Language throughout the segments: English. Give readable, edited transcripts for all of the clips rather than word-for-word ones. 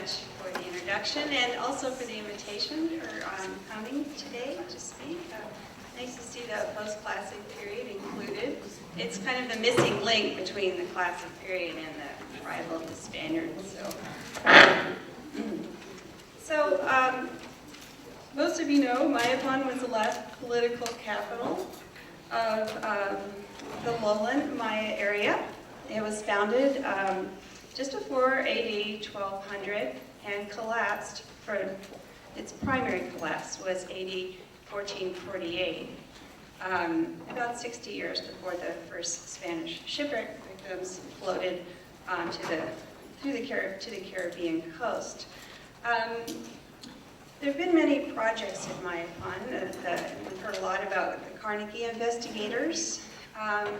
much for the introduction and also for the invitation for coming today to speak. Nice to see the post-classic period included. It's kind of the missing link between the classic period and the arrival of the Spaniards. So most of you know Mayapan was the last political capital of the lowland Maya area. It was founded just before AD 1200 and collapsed for its primary collapse was AD 1448, about 60 years before the first Spanish shipwreck victims floated to the Caribbean coast. There have been many projects in Mayapan. We've heard a lot about the Carnegie investigators,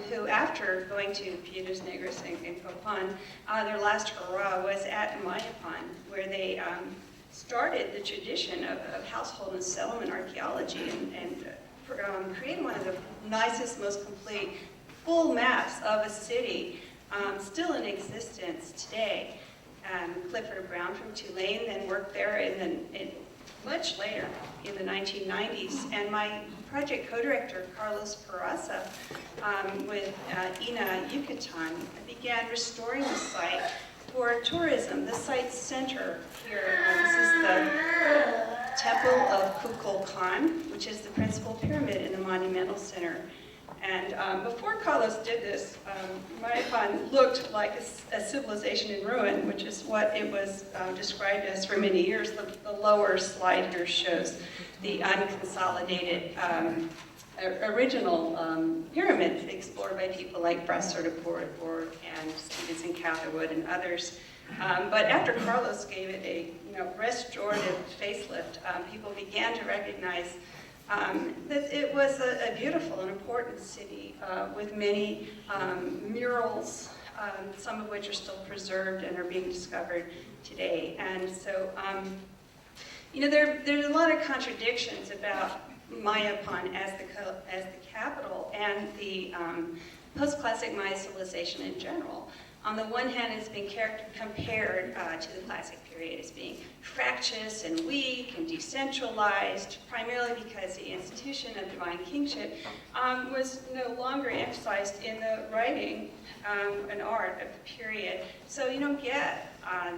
who after going to Piedras Negras and Copan, their last hurrah was at Mayapan, where they started the tradition of household and settlement archaeology and created one of the nicest, most complete, full maps of a city still in existence today. Clifford Brown from Tulane then worked there, and then much later in the 1990s, and my project co-director Carlos Peraza with INA Yucatan began restoring the site for tourism. The site center here, this is the Temple of Kukulkan, which is the principal pyramid in the Monumental Center. And before Carlos did this, Mayapan looked like a civilization in ruin, which is what it was described as for many years. The lower slide here shows the unconsolidated original pyramid explored by people like Brasseur de Port and Stevenson Catherwood and others. But after Carlos gave it a restorative facelift, people began to recognize that it was a beautiful and important city with many murals, some of which are still preserved and are being discovered today. And so, there's a lot of contradictions about Mayapan as the capital and the post-classic Maya civilization in general. On the one hand, it's been compared to the classic period as being fractious and weak and decentralized, primarily because the institution of divine kingship was no longer emphasized in the writing and art of the period. So you don't get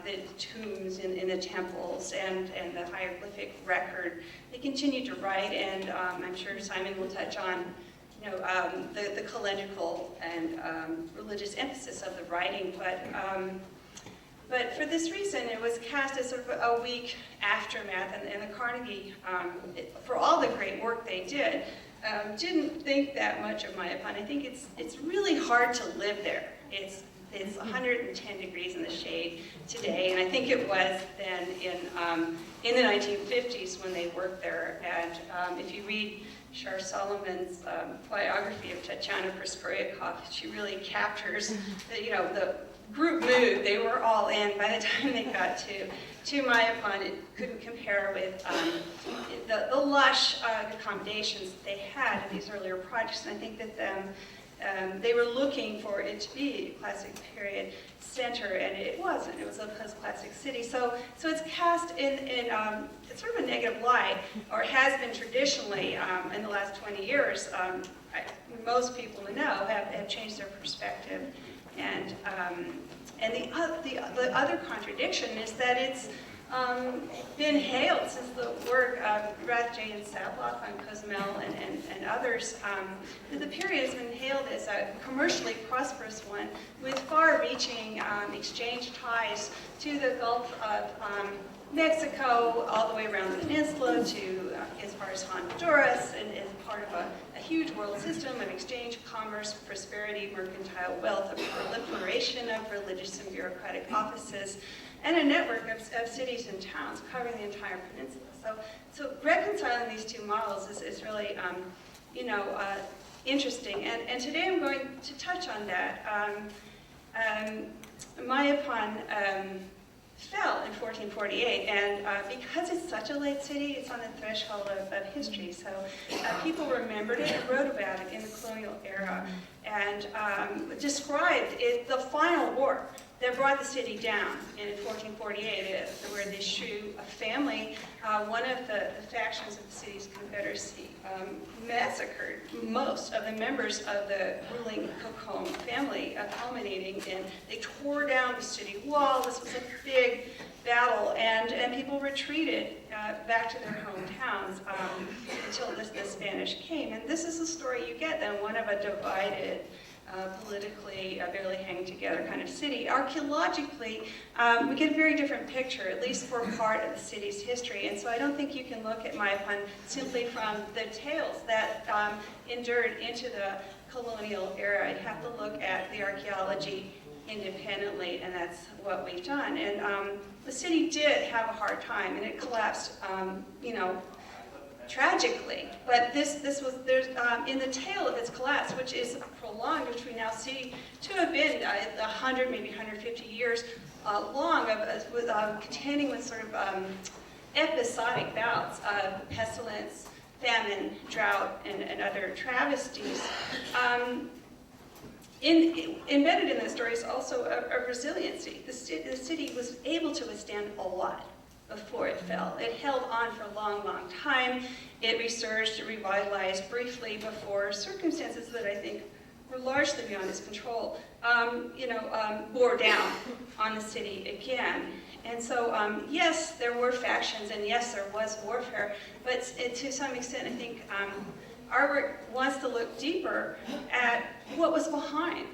the tombs in the temples and the hieroglyphic record. They continue to write, and I'm sure Simon will touch on the calendrical and religious emphasis of the writing, but for this reason, it was cast as sort of a weak aftermath, and the Carnegie, for all the great work they did, didn't think that much of Mayapan. I think it's really hard to live there. It's 110 degrees in the shade today, and I think it was then in the 1950s when they worked there. And if you read Shar Solomon's biography of Tatiana Proskoryakov, she really captures the group mood. They were all in. By the time they got to Mayapan, it couldn't compare with the lush accommodations that they had in these earlier projects. And I think that they were looking for it to be a classic period center, and it wasn't. It was a post-classic city. So it's cast in sort of a negative light, or has been traditionally in the last 20 years. Most people know have changed their perspective. And the other contradiction is that it's been hailed since the work of Rathje and Sabloff on Cozumel and others, that the period has been hailed as a commercially prosperous one with far-reaching exchange ties to the Gulf of Mexico, all the way around the peninsula to as far as Honduras, and is part of a huge world system of exchange, commerce, prosperity, mercantile wealth, a proliferation of religious and bureaucratic offices, and a network of cities and towns covering the entire peninsula. So reconciling these two models is really, interesting. And today I'm going to touch on that. Mayapan fell in 1448, and because it's such a late city, it's on the threshold of history. So people remembered it and wrote about it in the colonial era, and described it, the final war that brought the city down in 1448, where the Shu family, one of the factions of the city's confederacy, massacred most of the members of the ruling Kukulkan family, culminating in, they tore down the city wall. This was a big battle, and people retreated back to their hometowns until the Spanish came. And this is the story you get then, one of a divided, politically barely hanging together kind of city. Archaeologically, we get a very different picture, at least for part of the city's history. And so I don't think you can look at Mayapan simply from the tales that endured into the colonial era. You have to look at the archaeology independently, and that's what we've done. And the city did have a hard time, and it collapsed, tragically. But there's in the tale of its collapse, which is prolonged, which we now see to have been 100, maybe 150 years long, containing with sort of episodic bouts of pestilence, famine, drought, and other travesties. Embedded in the story is also a resiliency. The city was able to withstand a lot before it fell. It held on for a long, long time. It resurged, revitalized briefly before circumstances that I think were largely beyond its control, bore down on the city again. And so, yes, there were factions, and yes, there was warfare, but to some extent, I think our work wants to look deeper at what was behind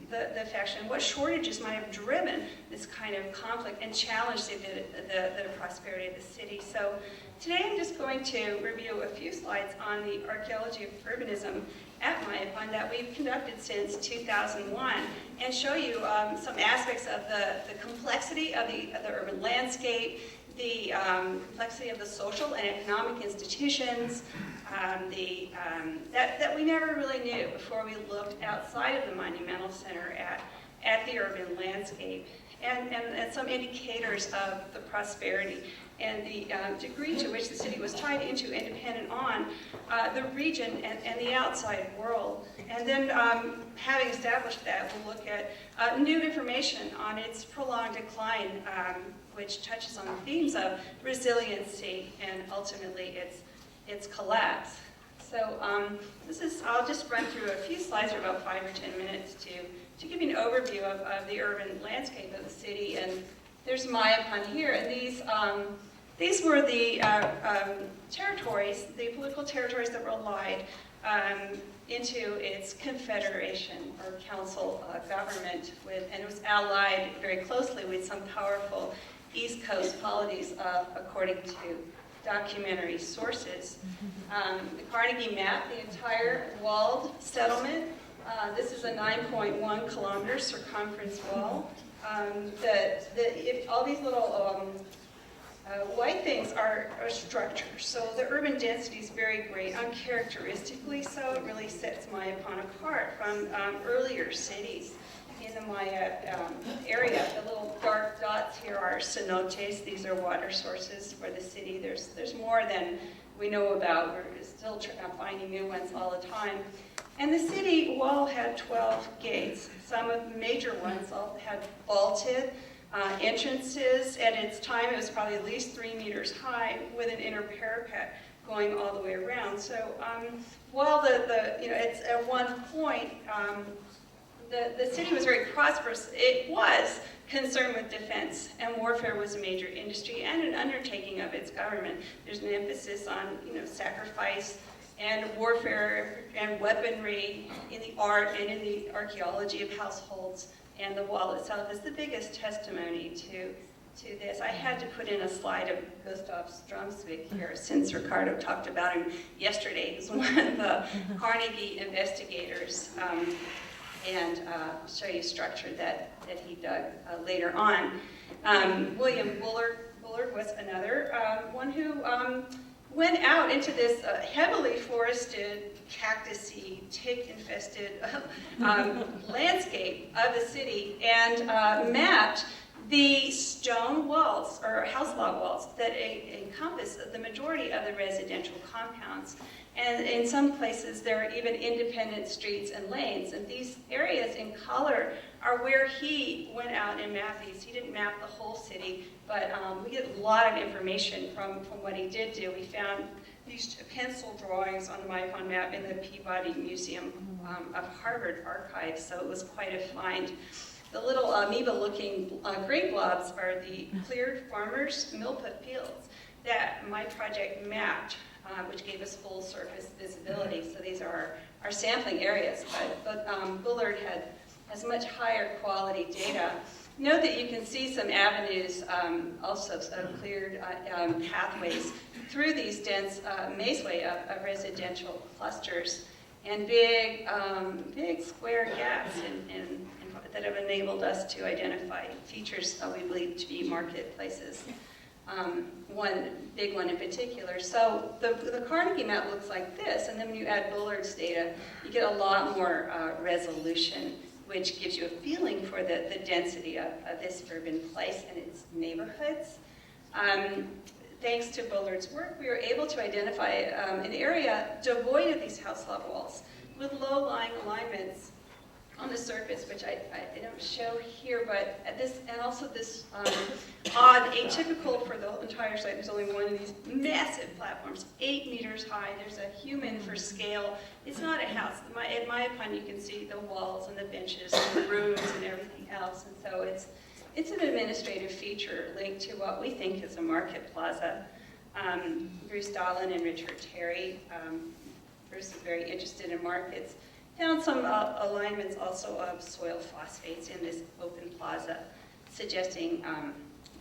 the faction, what shortages might have driven this kind of conflict and challenged the prosperity of the city. So today I'm just going to review a few slides on the archaeology of urbanism at Mayapan that we've conducted since 2001 and show you some aspects of the complexity of the urban landscape, the complexity of the social and economic institutions, that we never really knew before we looked outside of the Monumental Center at the urban landscape, and some indicators of the prosperity and the degree to which the city was tied into and dependent on the region and the outside world. And then having established that, we'll look at new information on its prolonged decline, which touches on the themes of resiliency and ultimately its collapse. So I'll just run through a few slides for about 5 or 10 minutes to give you an overview of the urban landscape of the city. And there's Mayapan here, and these were the territories, the political territories that were allied into its confederation or council government and it was allied very closely with some powerful East Coast polities, according to documentary sources. The Carnegie map, the entire walled settlement. This is a 9.1 kilometer circumference wall. All these little white things are structures. So the urban density is very great, uncharacteristically so. It really sets Mayapan apart from earlier cities in the Maya area. The little dark dots here are cenotes. These are water sources for the city. There's more than we know about. We're still finding new ones all the time. And the city wall had 12 gates. Some of the major ones all had vaulted entrances. At its time, it was probably at least 3 meters high with an inner parapet going all the way around. So while it's at one point, the city was very prosperous, it was concerned with defense, and warfare was a major industry and an undertaking of its government. There's an emphasis on sacrifice and warfare and weaponry in the art and in the archaeology of households, and the wall itself is the biggest testimony to this. I had to put in a slide of Gustav Strömsvik here since Ricardo talked about him yesterday. He's one of the Carnegie investigators, and I'll show you structure that he dug later on. William Bullard was another one who went out into this heavily forested, cactusy, tick-infested landscape of the city and mapped The stone walls, or house log walls, that encompass the majority of the residential compounds. And in some places, there are even independent streets and lanes. And these areas in color are where he went out and mapped these. He didn't map the whole city, but we get a lot of information from what he did do. We found these pencil drawings on the Mayapan map in the Peabody Museum of Harvard Archives, so it was quite a find. The little amoeba-looking gray blobs are the cleared farmers' milpa fields that my project mapped, which gave us full surface visibility. So these are our sampling areas, but Bullard has much higher quality data. Note that you can see some avenues, also cleared pathways through these dense mazeway of residential clusters, and big square gaps that have enabled us to identify features we believe to be marketplaces. One big one in particular. So the Carnegie map looks like this, and then when you add Bullard's data, you get a lot more resolution, which gives you a feeling for the density of this urban place and its neighborhoods. Thanks to Bullard's work, we were able to identify an area devoid of these house log walls with low-lying alignments on the surface, which I don't show here, but and also this odd, atypical for the entire site. There's only one of these massive platforms, 8 meters high. There's a human for scale. It's not a house. In Mayapan, you can see the walls and the benches and the rooms and everything else, and so it's an administrative feature linked to what we think is a market plaza. Bruce Dahlin and Richard Terry, Bruce is very interested in markets, found some alignments also of soil phosphates in this open plaza, suggesting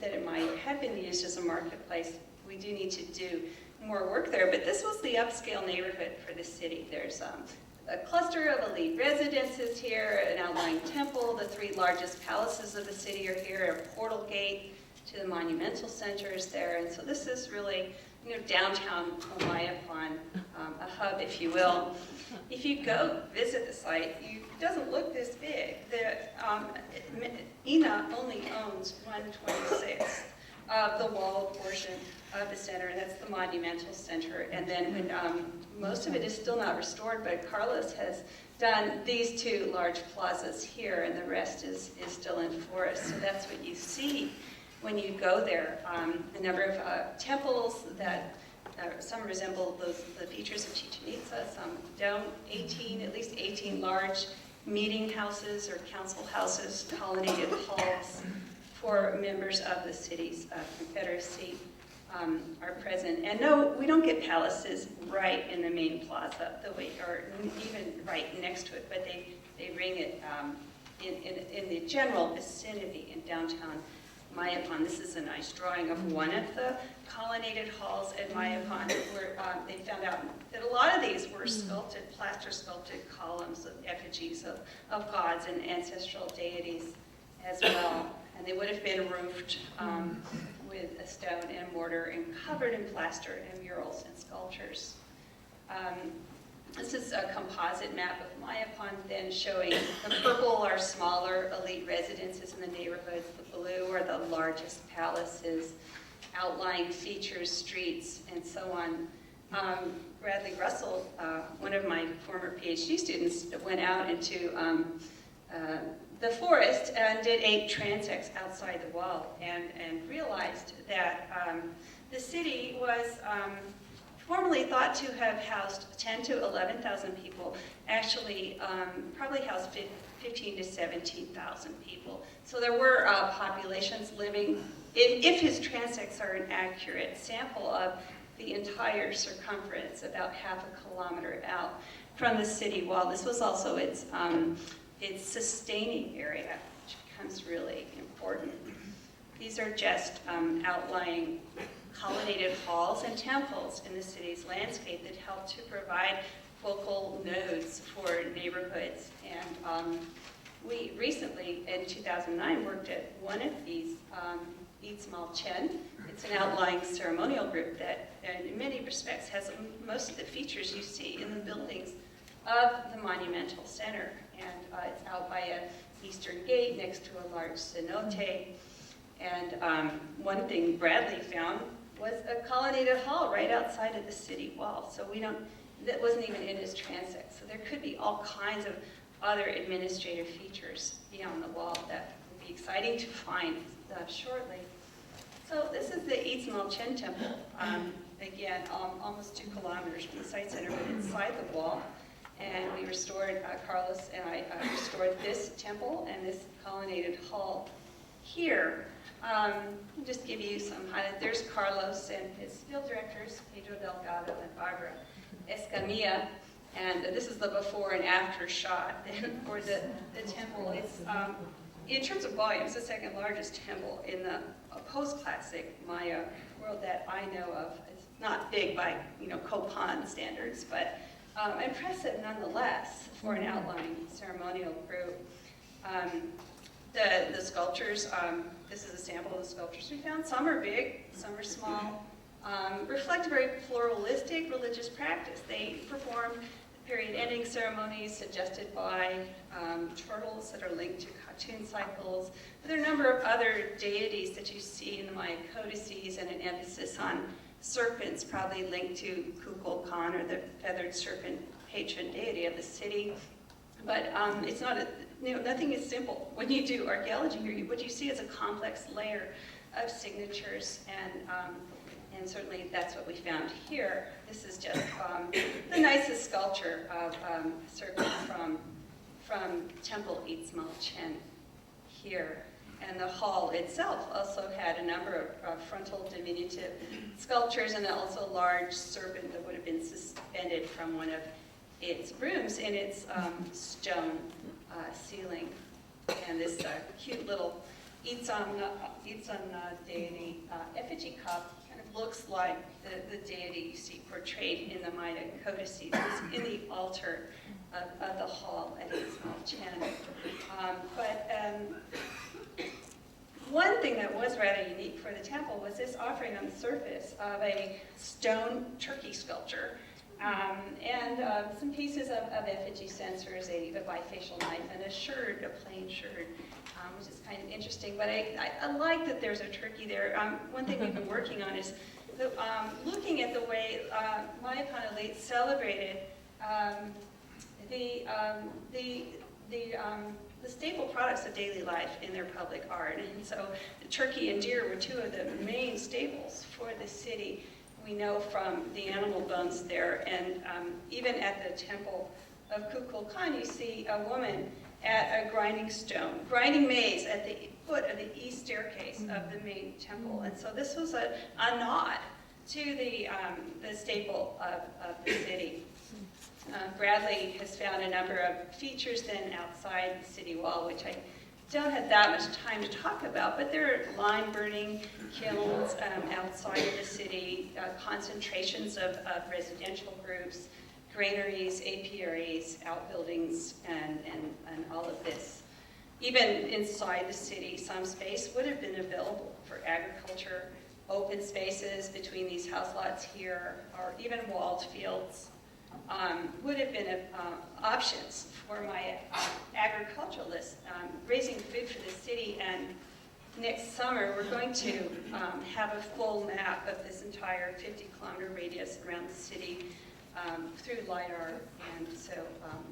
that it might have been used as a marketplace. We do need to do more work there, but this was the upscale neighborhood for the city. There's a cluster of elite residences here, an outlying temple, the 3 largest palaces of the city are here, a portal gate to the Monumental Center is there, and so this is really, downtown Mayapan, a hub, if you will. If you go visit the site, it doesn't look this big. INA only owns 1/26 of the walled portion of the center, and that's the Monumental Center. And then when, most of it is still not restored, but Carlos has done these 2 large plazas here, and the rest is still in forest. So that's what you see when you go there. A number of temples that some resemble the features of Chichen Itza, some don't. At least 18 large meeting houses or council houses, colonnaded halls for members of the city's confederacy are present. And no, we don't get palaces right in the main plaza, or even right next to it, but they ring it in the general vicinity in downtown Mayapan. This is a nice drawing of one of the colonnaded halls at Mayapan, where they found out that a lot of these were sculpted, plaster sculpted columns of effigies of gods and ancestral deities as well. And they would have been roofed with a stone and mortar and covered in plaster and murals and sculptures. This is a composite map of Mayapan, then showing the purple are smaller elite residences in the neighborhoods, the blue are the largest palaces, outlying features, streets, and so on. Bradley Russell, one of my former PhD students, went out into the forest and did 8 transects outside the wall and realized that the city was formerly thought to have housed 10 to 11,000 people, actually probably housed 15 to 17,000 people. So there were populations living, if his transects are an accurate sample of the entire circumference, about half a kilometer out from the city wall. This was also its sustaining area, which becomes really important. These are just outlying colonnaded halls and temples in the city's landscape that help to provide focal nodes for neighborhoods. And we recently, in 2009, worked at one of these, Chen. It's an outlying ceremonial group that, in many respects, has most of the features you see in the buildings of the Monumental Center. And it's out by an eastern gate next to a large cenote. And one thing Bradley found was a colonnaded hall right outside of the city wall. So that wasn't even in his transect. So there could be all kinds of other administrative features beyond the wall that would be exciting to find shortly. So this is the Itzmalchen Temple. Again, almost 2 kilometers from the site center, but inside the wall. And we restored, Carlos and I restored this temple and this colonnaded hall here. I'll just give you some highlights. There's Carlos and his field directors, Pedro Delgado and Barbara Escamilla. And this is the before and after shot for the temple. It's, in terms of volume, it's the second largest temple in the post-classic Maya world that I know of. It's not big by Copan standards, but impressive nonetheless for an outlying ceremonial group. The sculptures, this is a sample of the sculptures we found. Some are big, some are small. Reflect a very pluralistic religious practice. They performed period-ending ceremonies suggested by turtles that are linked to cartoon cycles. But there are a number of other deities that you see in the Maya codices, and an emphasis on serpents, probably linked to Kukulkan, or the feathered serpent patron deity of the city. But it's not nothing is simple. When you do archaeology here, what you see is a complex layer of signatures, and certainly that's what we found here. This is just the nicest sculpture of serpent from Temple Itzmalchen here. And the hall itself also had a number of frontal diminutive sculptures, and also a large serpent that would have been suspended from one of its rooms in its stone ceiling. And this cute little Itzan deity effigy cup kind of looks like the deity you see portrayed in the Maya codices. It's in the altar of the hall at Itzmalchen. One thing that was rather unique for the temple was this offering on the surface of a stone turkey sculpture, and some pieces of effigy censers, a bifacial knife, and a sherd, a plain sherd, which is kind of interesting. But I like that there's a turkey there. One thing we've been working on is looking at the way Mayapan elites celebrated the staple products of daily life in their public art. And so the turkey and deer were two of the main staples for the city. We know from the animal bones there, and even at the temple of Kukulkan, you see a woman at a grinding maize at the foot of the east staircase of the main temple. And so this was a nod to the staple of the city. Bradley has found a number of features then outside the city wall, which I don't have that much time to talk about, but there are lime burning kilns outside of the city, concentrations of residential groups, granaries, apiaries, outbuildings, and all of this. Even inside the city, some space would have been available for agriculture, open spaces between these house lots here, or even walled fields. Would have been options for my agriculturalists, raising food for the city. And next summer, we're going to have a full map of this entire 50-kilometer radius around the city through LiDAR, and so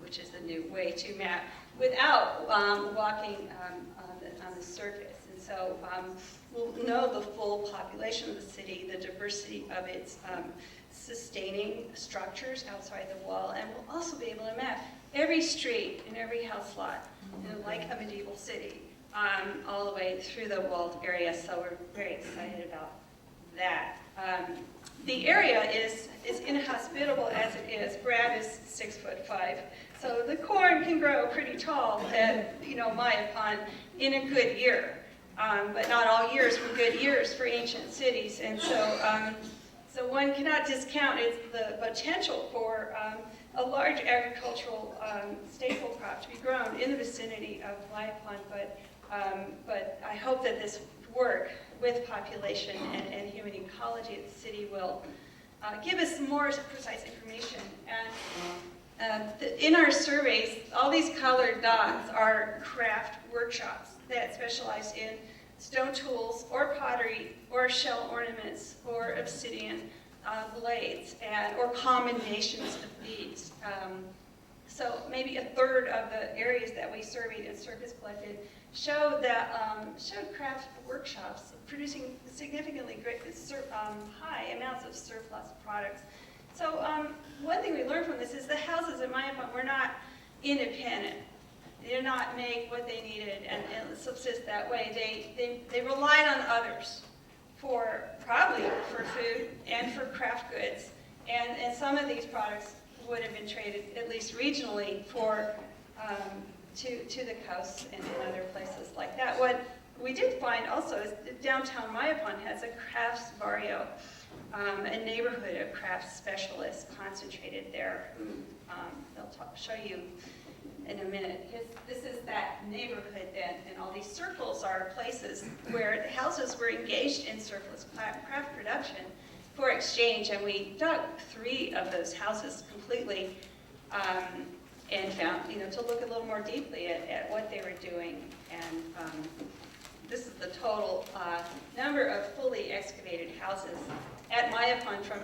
which is the new way to map without walking on the surface. And so we'll know the full population of the city, the diversity of its sustaining structures outside the wall, and we'll also be able to map every street and every house lot, like a medieval city, all the way through the walled area. So we're very excited about that. The area is inhospitable as it is. Brad is 6'5", so the corn can grow pretty tall at Mayapan in a good year, but not all years were good years for ancient cities, and so. So one cannot discount the potential for a large agricultural staple crop to be grown in the vicinity of Mayapan, but I hope that this work with population and human ecology at the city will give us more precise information. And in our surveys, all these colored dots are craft workshops that specialize in stone tools, or pottery, or shell ornaments, or obsidian blades, or combinations of these. So maybe a third of the areas that we surveyed and surface collected showed craft workshops producing significantly high amounts of surplus products. So one thing we learned from this is the houses at Mayapan were not independent. They did not make what they needed and subsist that way. They relied on others probably for food and for craft goods. And some of these products would have been traded, at least regionally, to the coasts and other places like that. What we did find also is that downtown Mayapan has a crafts barrio, a neighborhood of crafts specialists concentrated there. They'll show you in a minute. This is that neighborhood then, and all these circles are places where the houses were engaged in surplus craft production for exchange, and we dug 3 of those houses completely and found, to look a little more deeply at what they were doing. And this is the total number of fully excavated houses at Mayapan from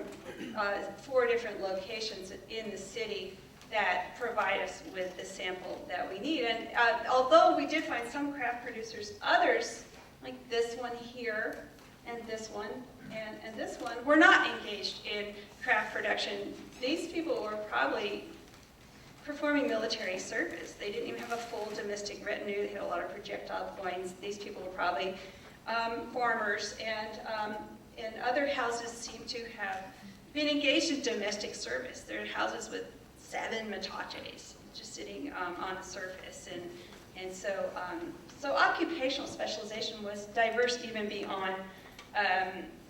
4 different locations in the city that provide us with the sample that we need. And although we did find some craft producers, others, like this one here, and this one, and this one, were not engaged in craft production. These people were probably performing military service. They didn't even have a full domestic retinue. They had a lot of projectile points. These people were probably farmers, and other houses seem to have been engaged in domestic service. There are houses with 7 metaches just sitting on the surface, and so occupational specialization was diverse even beyond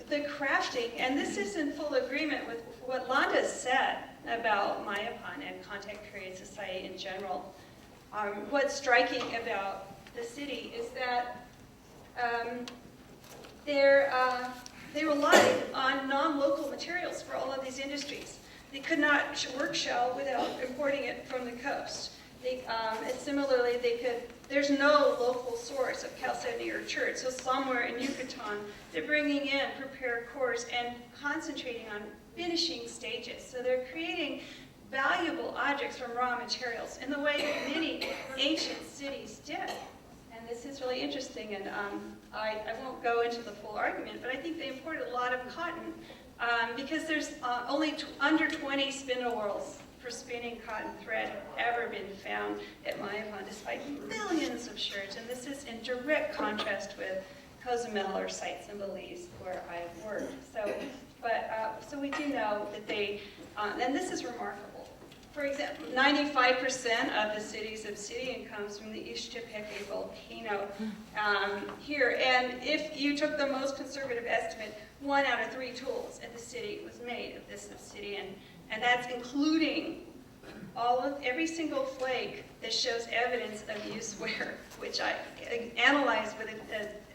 the crafting. And this is in full agreement with what Londa said about Mayapan and contact period society in general. What's striking about the city is that they relied on non-local materials for all of these industries. They could not work shell without importing it from the coast. And similarly, there's no local source of chalcedony or chert, so somewhere in Yucatan, they're bringing in prepared cores and concentrating on finishing stages. So they're creating valuable objects from raw materials in the way that many ancient cities did. And this is really interesting, and I won't go into the full argument, but I think they imported a lot of cotton because there's only under 20 spindle whorls for spinning cotton thread have ever been found at Mayapan, despite millions of shirts. And this is in direct contrast with Cozumel or sites in Belize where I've worked. So we do know that they, and this is remarkable. For example, 95% of the city's obsidian comes from the Ixtepeque volcano here. And if you took the most conservative estimate, 1 out of 3 tools in the city was made of this obsidian. And that's including every single flake that shows evidence of use wear, which I analyzed with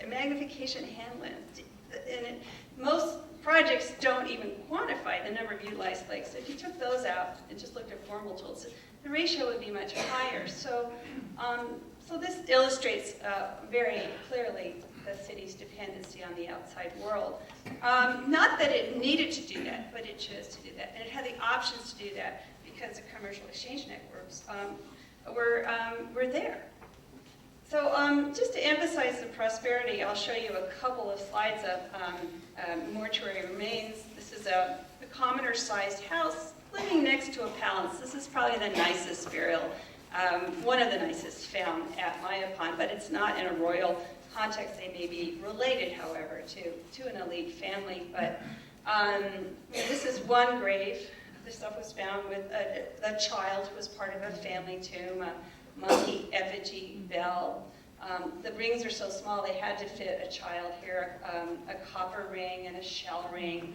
a magnification hand lens. And most projects don't even quantify the number of utilized flakes. So if you took those out and just looked at formal tools, the ratio would be much higher. So this illustrates very clearly the city's dependency on the outside world. Not that it needed to do that, but it chose to do that. And it had the options to do that because the commercial exchange networks were there. So just to emphasize the prosperity, I'll show you a couple of slides of mortuary remains. This is a commoner-sized house living next to a palace. This is probably the nicest burial, one of the nicest found at Mayapan, but it's not in a royal context. They may be related, however, to an elite family. But this is one grave. This stuff was found with a child who was part of a family tomb, a monkey effigy, bell. The rings are so small they had to fit a child here, a copper ring and a shell ring,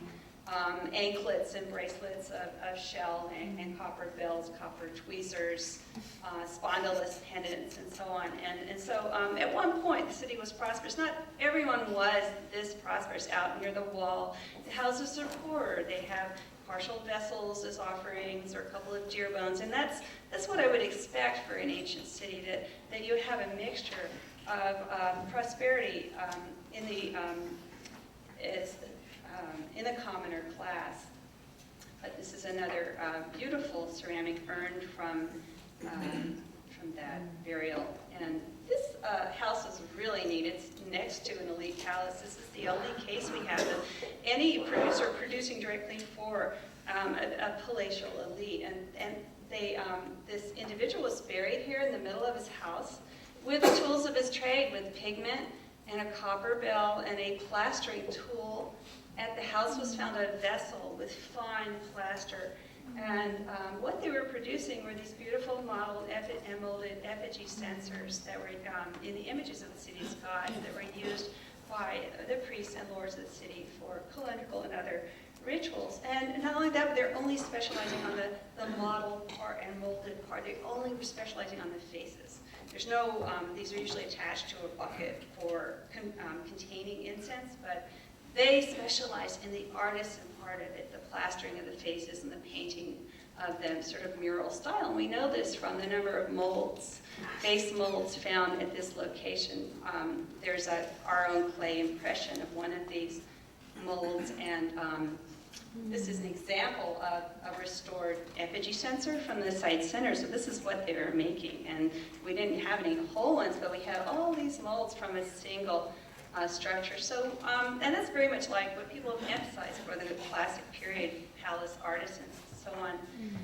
anklets and bracelets of shell and copper bells, copper tweezers, spondylus pendants, and so on. And so at one point, the city was prosperous. Not everyone was this prosperous out near the wall. The houses are poorer. They have partial vessels as offerings or a couple of deer bones. And that's what I would expect for an ancient city, that you have a mixture. of prosperity in the commoner class. But this is another beautiful ceramic urn from that burial. And this house is really neat. It's next to an elite palace. This is the only case we have of any producer producing directly for a palatial elite. And this individual was buried here in the middle of his house with the tools of his trade, with pigment and a copper bell and a plastering tool. At the house was found a vessel with fine plaster. And what they were producing were these beautiful modeled and molded effigy censers that were in the images of the city's gods that were used by the priests and lords of the city for calendrical and other rituals. And not only that, but they're only specializing on the modeled part and molded part. They only were specializing on the faces. There's no, these are usually attached to a bucket for containing incense, but they specialized in the artisan part of it, the plastering of the faces and the painting of them, sort of mural style. And we know this from the number of molds, face molds found at this location. There's our own clay impression of one of these molds, and this is an example of a restored effigy censer from the site center. So this is what they were making. And we didn't have any whole ones, but we had all these molds from a single structure. So, and that's very much like what people have emphasized for the classic period palace artisans and so on.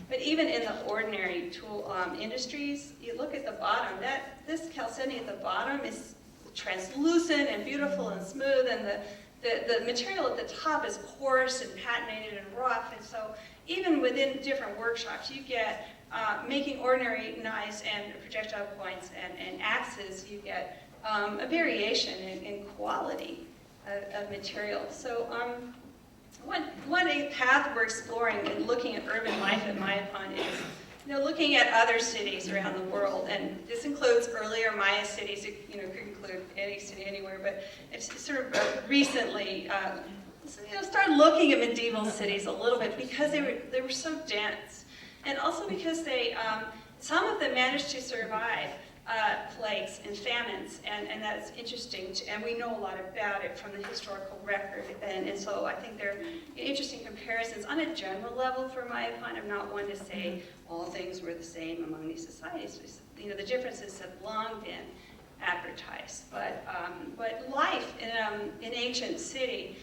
But even in the ordinary tool industries, you look at the bottom, this chalcedony at the bottom is translucent and beautiful and smooth, and the material at the top is coarse and patinated and rough. And so even within different workshops, you get making ordinary knives and projectile points and axes, you get a variation in quality of material. So one path we're exploring in looking at urban life at Mayapan is looking at other cities around the world. And this includes earlier Maya cities. It could include any city anywhere, but it's sort of recently started looking at medieval cities a little bit because they were so dense. And also because some of them managed to survive plagues and famines, and that's interesting, and we know a lot about it from the historical record, and so I think they're interesting comparisons. On a general level for Mayapan, I'm not one to say all things were the same among these societies. The differences have long been advertised, but life in an ancient city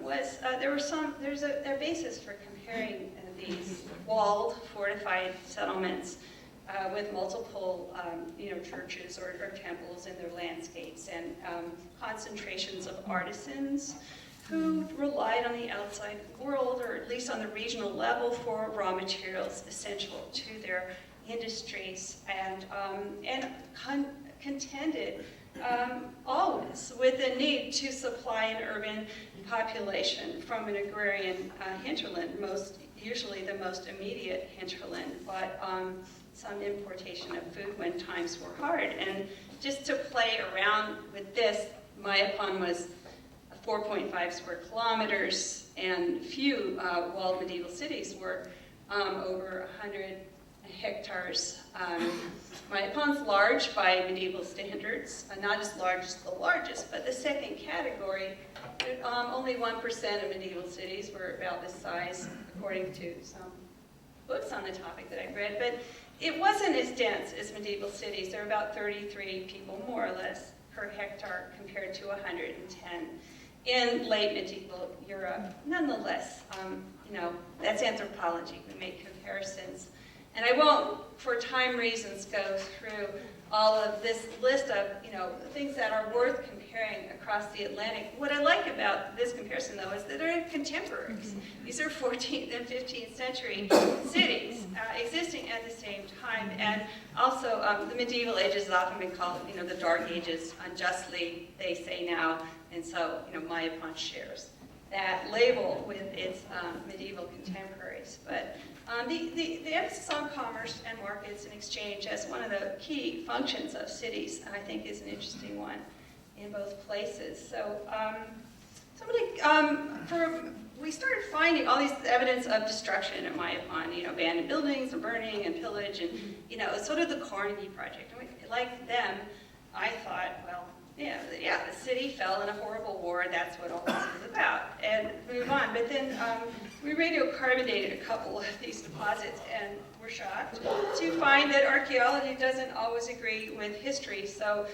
was, there's a basis for comparing these walled, fortified settlements with multiple, churches or temples in their landscapes, and concentrations of artisans who relied on the outside world, or at least on the regional level, for raw materials essential to their industries, and contended always with the need to supply an urban population from an agrarian hinterland, usually the most immediate hinterland, but some importation of food when times were hard. And just to play around with this, Mayapan was 4.5 square kilometers, and few walled medieval cities were over 100 hectares. Mayapan's large by medieval standards, not as large as the largest, but the second category, only 1% of medieval cities were about this size, according to some books on the topic that I've read. But it wasn't as dense as medieval cities. There were about 33 people, more or less, per hectare compared to 110 in late medieval Europe. Nonetheless, that's anthropology. We make comparisons. And I won't, for time reasons, go through all of this list of, things that are worth comparing across the Atlantic. What I like about this comparison, though, is that they're contemporaries. These are 14th and 15th century cities existing at the same time. And also, the medieval ages has often been called, the Dark Ages, unjustly, they say now. And so, Mayapan shares that label with its medieval contemporaries. But the emphasis on commerce and markets and exchange as one of the key functions of cities, I think, is an interesting one in both places. So we started finding all these evidence of destruction at Mayapan, abandoned buildings and burning and pillage, and sort of the Carnegie Project. And we, like them, I thought, well, yeah, the city fell in a horrible war, that's what all this is about, and move on. But then we radiocarbon dated a couple of these deposits, and we're shocked to find that archaeology doesn't always agree with history. So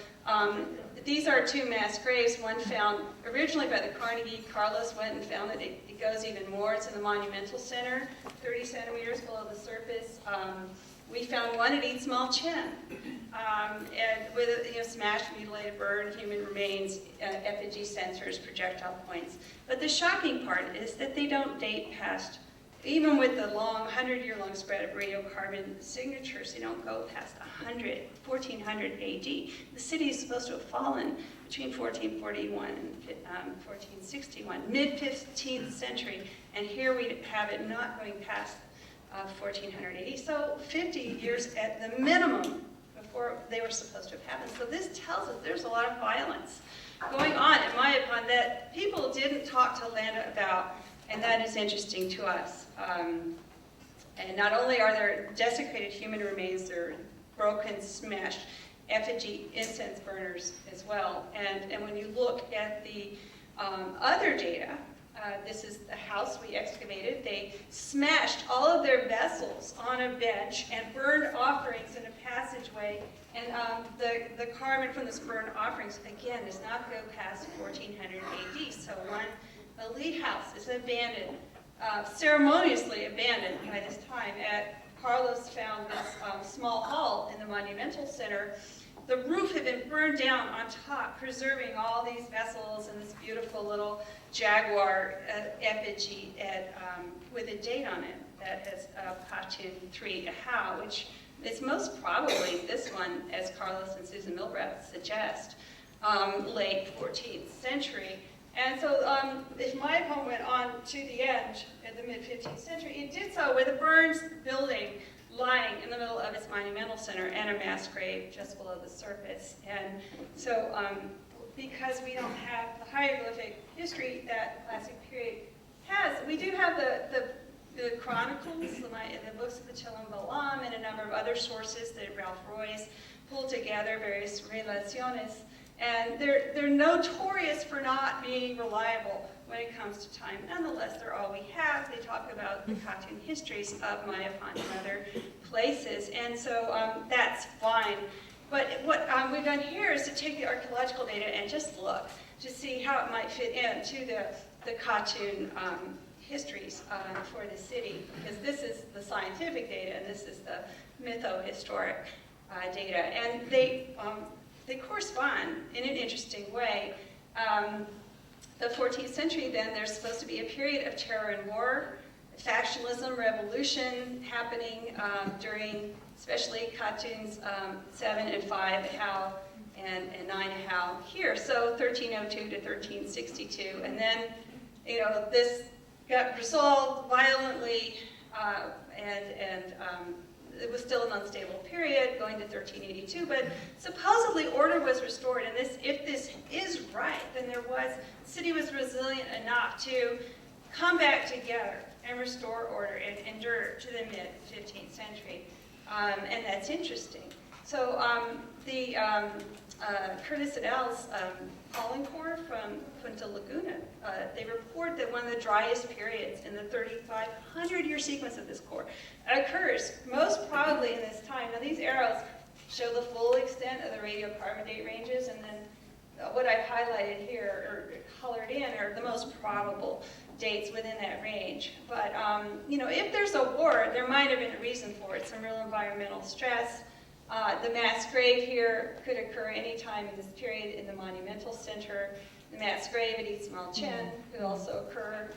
these are two mass graves, one found originally by the Carnegie. Carlos went and found that it goes even more. It's in the Monumental Center, 30 centimeters below the surface. We found one at Chichen, and with smashed, mutilated, burned human remains, effigy sensors, projectile points. But the shocking part is that they don't date past, even with the long, 100-year-long spread of radiocarbon signatures, they don't go past 1400 AD. The city is supposed to have fallen between 1441 and 1461, mid-15th century, and here we have it not going past 1400 AD, so 50 years at the minimum before they were supposed to have happened. So this tells us there's a lot of violence going on in Mayapan that people didn't talk to Landa about, and that is interesting to us. And not only are there desecrated human remains, there are broken, smashed effigy incense burners as well. And when you look at the other data, this is the house we excavated. They smashed all of their vessels on a bench and burned offerings in a passageway. And the carbon from this burned offerings, again, does not go past 1400 AD. So one elite house is abandoned, ceremoniously abandoned by this time. Carlos found this small hall in the Monumental Center. The roof had been burned down on top, preserving all these vessels and this beautiful little jaguar effigy with a date on it that has Katun 3 Ahau, which is most probably this one, as Carlos and Susan Milbrath suggest, late 14th century. And so if Mayapan went on to the end in the mid-15th century, it did so with a burned building lying in the middle of its monumental center and a mass grave just below the surface. And so because we don't have the hieroglyphic history that the classic period has, we do have the chronicles, the books of the Chilam Balam, and a number of other sources that Ralph Royce pulled together, various relaciones. And they're notorious for not being reliable when it comes to time. Nonetheless, they're all we have. They talk about the Katun histories of Mayapan and other places, and so that's fine. But what we've done here is to take the archaeological data and just look to see how it might fit into the Katun histories for the city, because this is the scientific data and this is the mytho-historic data, and they correspond in an interesting way. The 14th century, then, there's supposed to be a period of terror and war, factionalism, revolution happening during, especially Katun's 7 and 5 Ahau and 9 Ahau here. So 1302 to 1362, and then this got resolved violently, and it was still an unstable period, going to 1382, but supposedly order was restored, and if this is right, then the city was resilient enough to come back together and restore order and endure to the mid-15th century, and that's interesting. So the Curtis et al.'s pollen core from Punta Laguna, they report that one of the driest periods in the 3,500-year sequence of this core occurs most probably in this time. Now these arrows show the full extent of the radiocarbon date ranges, and then what I've highlighted here or colored in are the most probable dates within that range. But if there's a war, there might have been a reason for it, some real environmental stress. The mass grave here could occur any time in this period in the Monumental Center. The mass grave at Chichen could also occur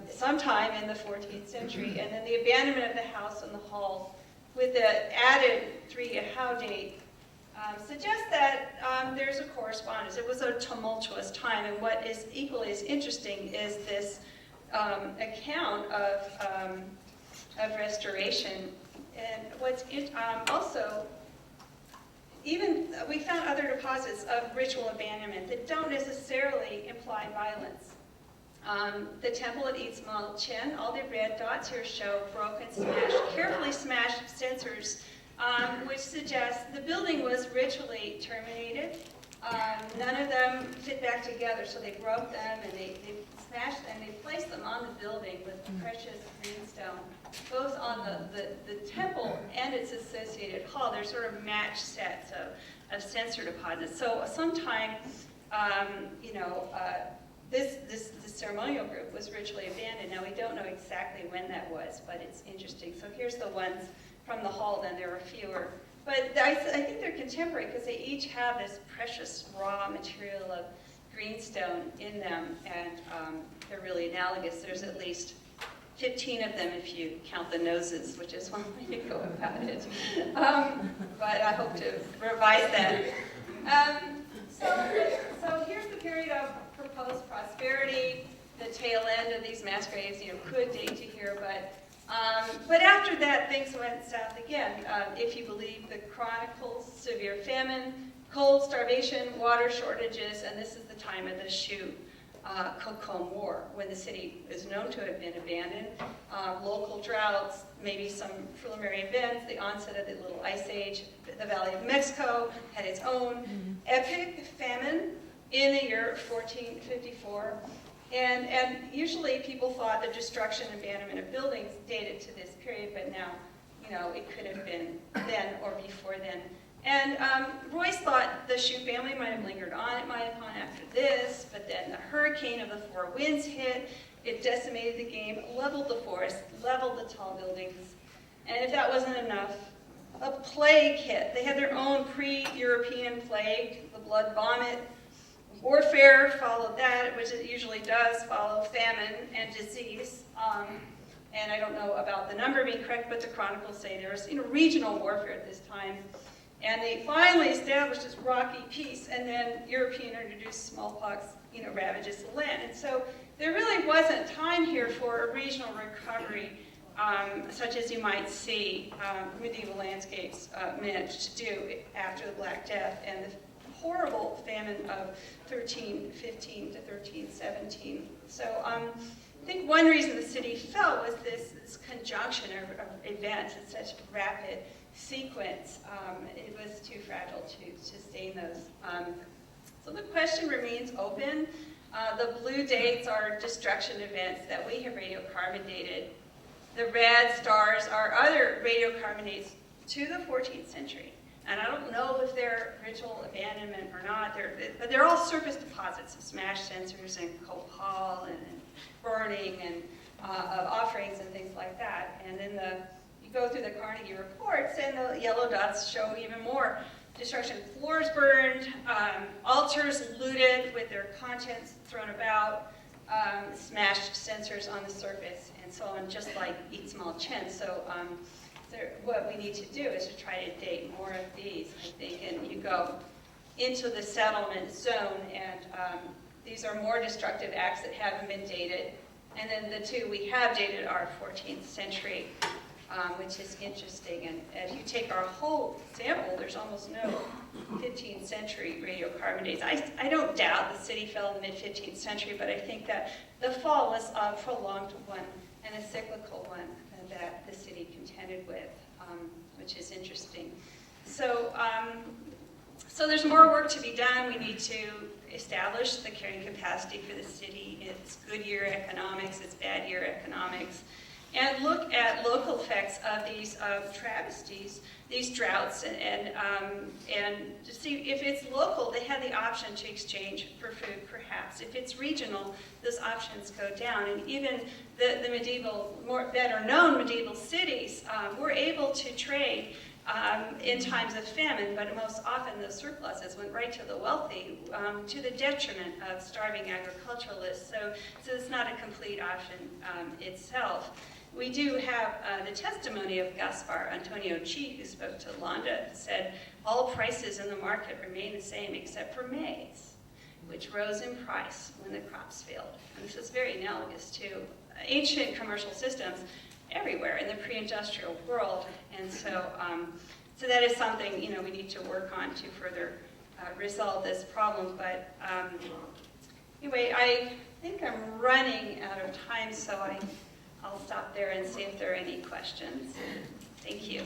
sometime in the 14th century. And then the abandonment of the house and the hall with the added 3 Ahau date suggests that there's a correspondence. It was a tumultuous time, and what is equally as interesting is this account of restoration. And what's also, even we found other deposits of ritual abandonment that don't necessarily imply violence. The temple at Chichen, all the red dots here show broken, smashed, carefully smashed censers which suggests the building was ritually terminated. None of them fit back together, so they broke them and they smashed them. They placed them on the building with precious greenstone, both on the temple and its associated hall. They're sort of matched sets of censer deposits. So sometime, this ceremonial group was ritually abandoned. Now we don't know exactly when that was, but it's interesting. So here's the ones from the hall. Then there were fewer. But I think they're contemporary because they each have this precious raw material of greenstone in them, and they're really analogous. There's at least 15 of them if you count the noses, which is one way to go about it. But I hope to revise that. So here's the period of proposed prosperity. The tail end of these mass graves, could date to here, but after that, things went south again. If you believe the chronicles, severe famine, cold, starvation, water shortages, and this is the time of the Kukulkan War, when the city is known to have been abandoned. Local droughts, maybe some preliminary events, the onset of the Little Ice Age. The Valley of Mexico had its own epic famine in the year 1454. And usually people thought the destruction and abandonment of buildings dated to this period, but now, it could have been then or before then. And Royce thought the Shue family might have lingered on at Mayapan after this, but then the hurricane of the four winds hit, it decimated the game, leveled the forest, leveled the tall buildings. And if that wasn't enough, a plague hit. They had their own pre-European plague, the blood vomit. Warfare followed that, which it usually does follow famine and disease. And I don't know about the number being correct, but the chronicles say there was regional warfare at this time. And they finally established this rocky peace, and then European introduced smallpox, ravages the land. And so there really wasn't time here for a regional recovery, such as you might see medieval landscapes managed to do after the Black Death and the horrible famine of 1315 to 1317. So I think one reason the city fell was this conjunction of events in such rapid sequence. It was too fragile to sustain those. So the question remains open. The blue dates are destruction events that we have radiocarbon dated. The red stars are other radiocarbon dates to the 14th century. And I don't know if they're ritual abandonment or not, but they're all surface deposits of smashed censers and copal and burning and of offerings and things like that. And then you go through the Carnegie reports, and the yellow dots show even more destruction. Floors burned, altars looted with their contents thrown about, smashed censers on the surface, and so on, just like Eat Small Chen. So what we need to do is to try to date more of these, I think, and you go into the settlement zone, and these are more destructive acts that haven't been dated. And then the two we have dated are 14th century, which is interesting. And as you take our whole sample, there's almost no 15th century radiocarbon dates. I don't doubt the city fell in the mid-15th century, but I think that the fall was a prolonged one and a cyclical one that the city contended with, which is interesting. So there's more work to be done. We need to establish the carrying capacity for the city, its good year economics, its bad year economics, and look at local effects of these travesties, these droughts, and to see if it's local, they had the option to exchange for food, perhaps. If it's regional, those options go down. And even the medieval, better known medieval cities were able to trade in times of famine, but most often those surpluses went right to the wealthy, to the detriment of starving agriculturalists. So it's not a complete option itself. We do have the testimony of Gaspar Antonio Chi, who spoke to Londa, said, all prices in the market remain the same except for maize, which rose in price when the crops failed. And this is very analogous to ancient commercial systems everywhere in the pre-industrial world. And so that is something we need to work on to further resolve this problem. But anyway, I think I'm running out of time, so I'll stop there and see if there are any questions. Thank you.